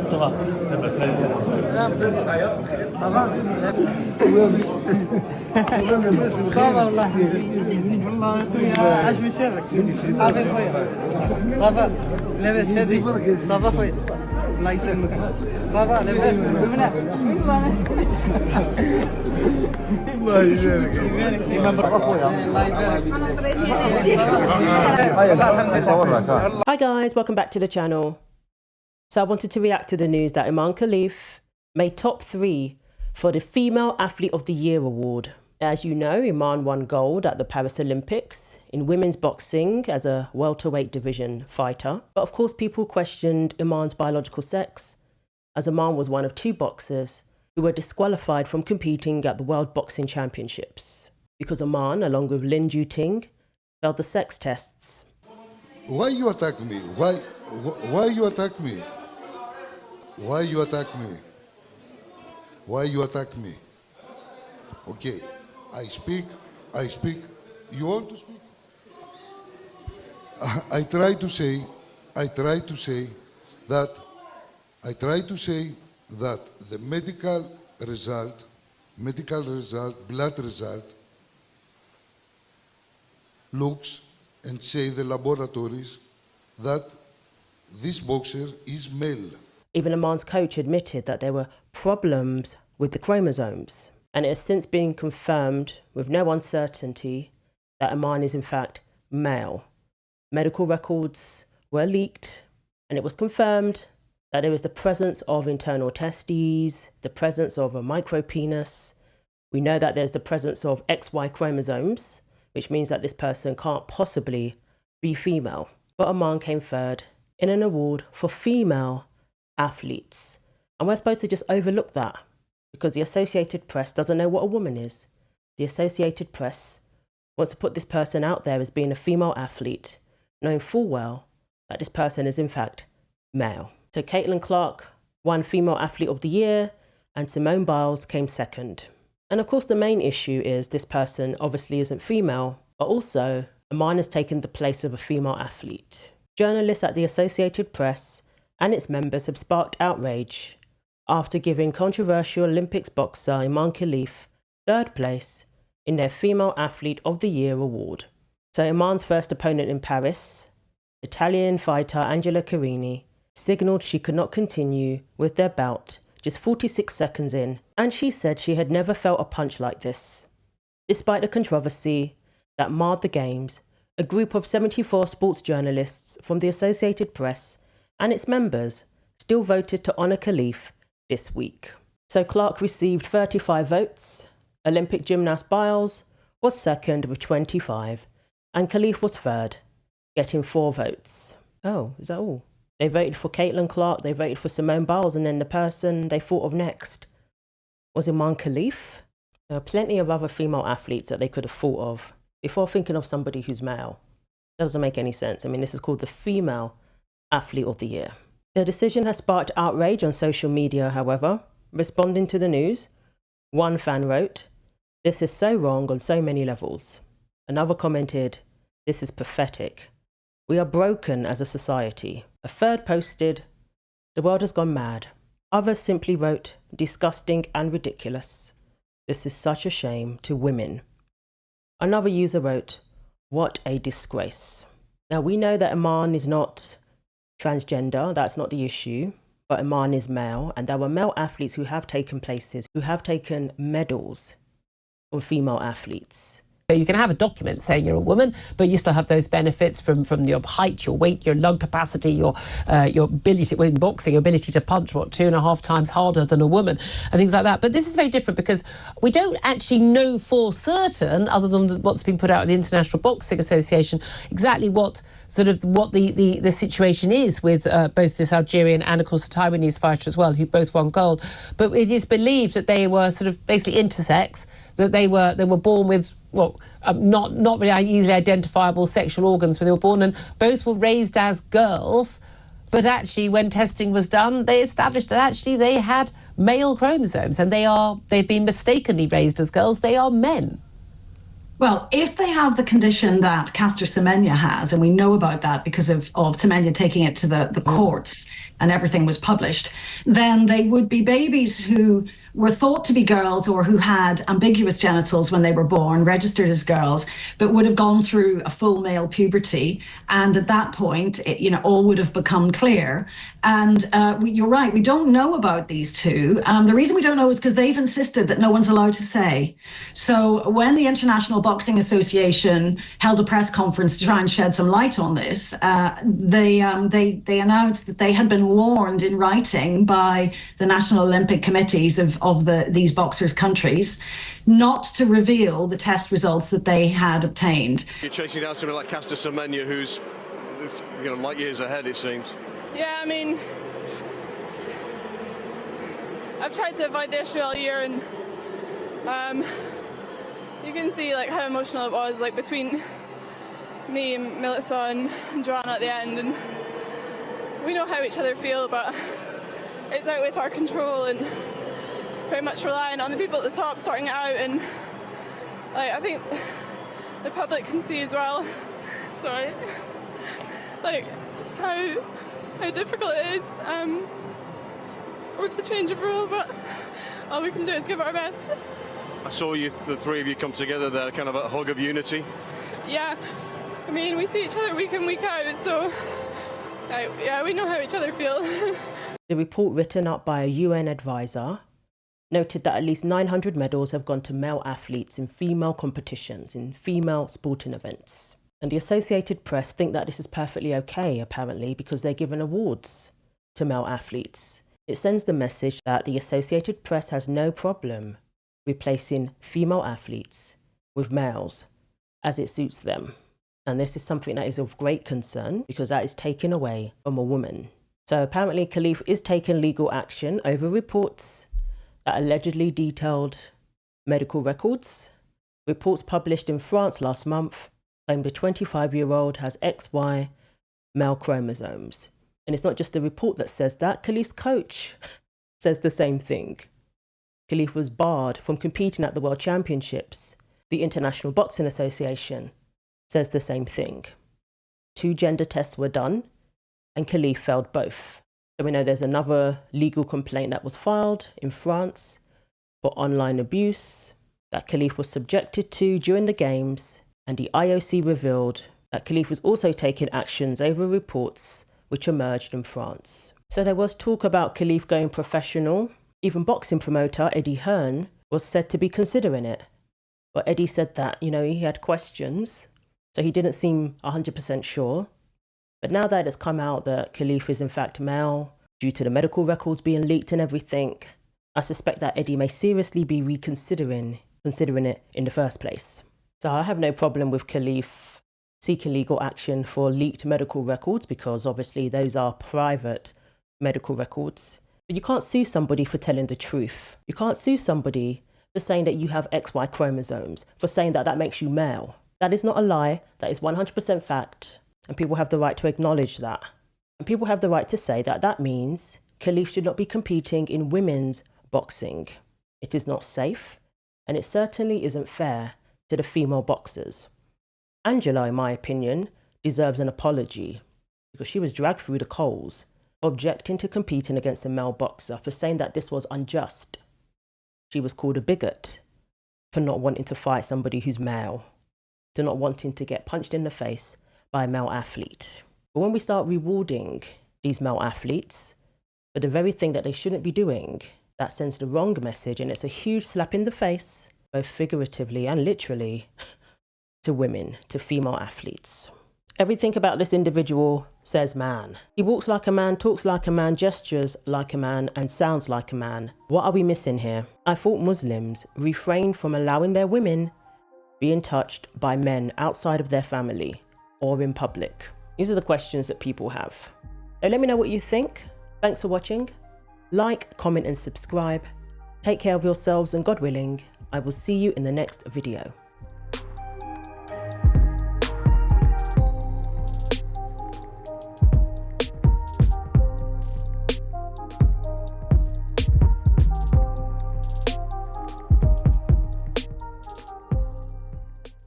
Ça va. Ça va صعبة والله والله عاش من شافك عافيك خويا صافا لاباس شادي صافا خويا الله يسلمك صافا لاباس زمنا الله يبارك Hi guys, welcome back to the channel. So I wanted to react to the news that Imane Khelif made top 3 for the Female Athlete of the Year award. As you know, Imane won gold at the Paris Olympics in women's boxing as a welterweight division fighter. But of course people questioned Imane's biological sex, as Imane was one of 2 boxers who were disqualified from competing at the World Boxing Championships because Imane, along with Lin Juting, failed the sex tests. Why you attack me? Why you attack me? Why you attack me? Why you attack me? Okay, I speak. You want to speak? I try to say that the medical result, blood result, looks and say the laboratories that this boxer is male. Even Imane's coach admitted that there were problems with the chromosomes, and it has since been confirmed with no uncertainty that Imane is in fact male. Medical records were leaked, and it was confirmed that there is the presence of internal testes, the presence of a micropenis. We know that there's the presence of XY chromosomes, which means that this person can't possibly be female. But Imane came third in an award for female athletes. And we're supposed to just overlook that because the Associated Press doesn't know what a woman is. The Associated Press wants to put this person out there as being a female athlete, knowing full well that this person is in fact male. So Caitlin Clark won Female Athlete of the Year and Simone Biles came second. And of course the main issue is this person obviously isn't female, but also Imane has taken the place of a female athlete. Journalists at the Associated Press and its members have sparked outrage after giving controversial Olympics boxer Imane Khelif 3rd place in their Female Athlete of the Year award. So Imane's first opponent in Paris, Italian fighter Angela Carini, signalled she could not continue with their bout just 46 seconds in, and she said she had never felt a punch like this. Despite the controversy that marred the games, a group of 74 sports journalists from the Associated Press and its members still voted to honour Khelif this week. So Clark received 35 votes, Olympic gymnast Biles was second with 25, and Khelif was third, getting 4 votes. Oh, is that all? They voted for Caitlin Clark, they voted for Simone Biles, and then the person they thought of next was Imane Khelif. There are plenty of other female athletes that they could have thought of before thinking of somebody who's male. That doesn't make any sense. I mean, this is called the Female Athlete of the Year. The decision has sparked outrage on social media, however. Responding to the news, one fan wrote, "This is so wrong on so many levels." Another commented, "This is pathetic. We are broken as a society." A third posted, "The world has gone mad." Others simply wrote, "Disgusting and ridiculous. This is such a shame to women." Another user wrote, "What a disgrace." Now we know that Imane is not transgender, that's not the issue, but Imane is male, and there were male athletes who have taken places, who have taken medals from female athletes. You can have a document saying you're a woman, but you still have those benefits from your height, your weight, your lung capacity, your ability, in boxing, your ability to punch, 2.5 times harder than a woman, and things like that. But this is very different because we don't actually know for certain, other than what's been put out in the International Boxing Association, exactly what the situation is with both this Algerian and, of course, a Taiwanese fighter as well, who both won gold. But it is believed that they were sort of basically intersex, that they were born with not really easily identifiable sexual organs when they were born, and both were raised as girls. But actually, when testing was done, they established that actually they had male chromosomes, and they've been mistakenly raised as girls. They are men. Well, if they have the condition that Caster Semenya has, and we know about that because of Semenya taking it to the courts and everything was published, then they would be babies who were thought to be girls or who had ambiguous genitals when they were born, registered as girls, but would have gone through a full male puberty. And at that point, all would have become clear. And you're right, we don't know about these two. The reason we don't know is because they've insisted that no one's allowed to say. So when the International Boxing Association held a press conference to try and shed some light on this, they announced that they had been warned in writing by the National Olympic Committees of these boxers' countries not to reveal the test results that they had obtained. You're chasing down somebody like Caster Semenya, who's light years ahead, it seems. Yeah, I mean, I've tried to avoid the issue all year, and you can see how emotional it was, between me and Melissa and Joanna at the end, and we know how each other feel, but it's out with our control and very much relying on the people at the top sorting it out. And I think the public can see as well, sorry, just how difficult it is with the change of rule, but all we can do is give it our best. I saw the three of you come together there, kind of a hug of unity. Yeah, I mean, we see each other week in, week out, so yeah, we know how each other feel. The report, written up by a UN advisor, noted that at least 900 medals have gone to male athletes in female competitions, in female sporting events. And the Associated Press think that this is perfectly okay, apparently, because they're given awards to male athletes. It sends the message that the Associated Press has no problem replacing female athletes with males as it suits them. And this is something that is of great concern because that is taken away from a woman. So apparently Khelif is taking legal action over reports that allegedly detailed medical records. Reports published in France last month claim the 25-year-old has XY male chromosomes. And it's not just the report that says that. Khelif's coach says the same thing. Khelif was barred from competing at the World Championships. The International Boxing Association says the same thing. 2 gender tests were done, and Khelif failed both. So we know there's another legal complaint that was filed in France for online abuse that Khelif was subjected to during the Games, and the IOC revealed that Khelif was also taking actions over reports which emerged in France. So there was talk about Khelif going professional. Even boxing promoter Eddie Hearn was said to be considering it. But Eddie said that, he had questions, so he didn't seem 100% sure. But now that it's come out that Khelif is in fact male, due to the medical records being leaked and everything, I suspect that Eddie may seriously be considering it in the first place. So I have no problem with Khelif seeking legal action for leaked medical records, because obviously those are private medical records. But you can't sue somebody for telling the truth. You can't sue somebody for saying that you have XY chromosomes, for saying that that makes you male. That is not a lie. That is 100% fact. And people have the right to acknowledge that. And people have the right to say that that means Khelif should not be competing in women's boxing. It is not safe, and it certainly isn't fair to the female boxers. Angela, in my opinion, deserves an apology because she was dragged through the coals, objecting to competing against a male boxer for saying that this was unjust. She was called a bigot for not wanting to fight somebody who's male, to not wanting to get punched in the face by a male athlete. But when we start rewarding these male athletes for the very thing that they shouldn't be doing, that sends the wrong message, and it's a huge slap in the face, both figuratively and literally, to women, to female athletes. Everything about this individual says man. He walks like a man, talks like a man, gestures like a man, and sounds like a man. What are we missing here? I thought Muslims refrained from allowing their women being touched by men outside of their family or in public. These are the questions that people have. So let me know what you think. Thanks for watching. Like, comment and subscribe. Take care of yourselves, and God willing, I will see you in the next video.